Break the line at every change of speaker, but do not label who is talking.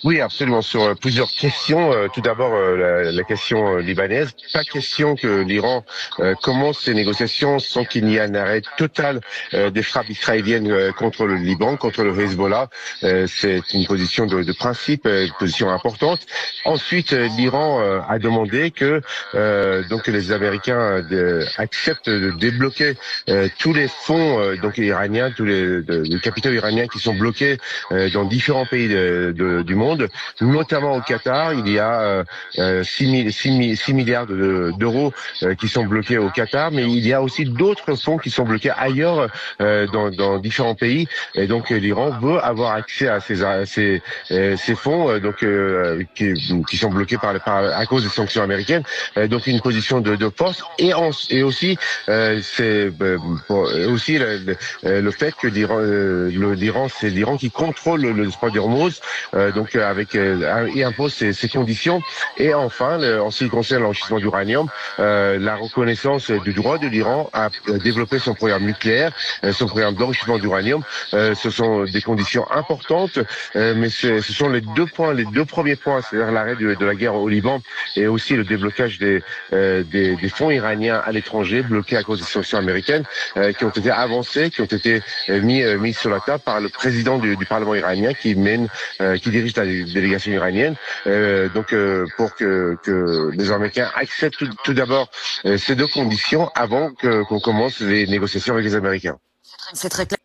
Oui, absolument. Sur plusieurs questions. Tout d'abord, la question libanaise. Pas question que l'Iran commence ces négociations sans qu'il n'y ait un arrêt total des frappes israéliennes contre le Liban, contre le Hezbollah. C'est une position de principe, une position importante. Ensuite, l'Iran a demandé que donc les Américains acceptent de débloquer tous les fonds donc iraniens, les capitaux iraniens qui sont bloqués dans différents pays du monde, notamment au Qatar. Il y a 6 milliards d'euros qui sont bloqués au Qatar, mais il y a aussi d'autres fonds qui sont bloqués ailleurs dans différents pays. Et donc l'Iran veut avoir accès à ces fonds qui sont bloqués à cause des sanctions américaines. Donc une position de force et aussi aussi le fait que c'est l'Iran qui contrôle le détroit d'Ormuz, et impose ses conditions. Et enfin, en ce qui concerne l'enrichissement d'uranium, la reconnaissance du droit de l'Iran à développer son programme nucléaire, son programme d'enrichissement d'uranium. Ce sont des conditions importantes, mais ce sont les deux premiers points, c'est-à-dire l'arrêt de la guerre au Liban et aussi le déblocage des fonds iraniens à l'étranger bloqués à cause des sanctions américaines, qui ont été avancés, qui ont été mis sur la table par le président du Parlement iranien qui dirige la délégation iranienne. Pour que les Américains acceptent tout d'abord ces deux conditions avant qu'on commence les négociations avec les Américains.
C'est très clair.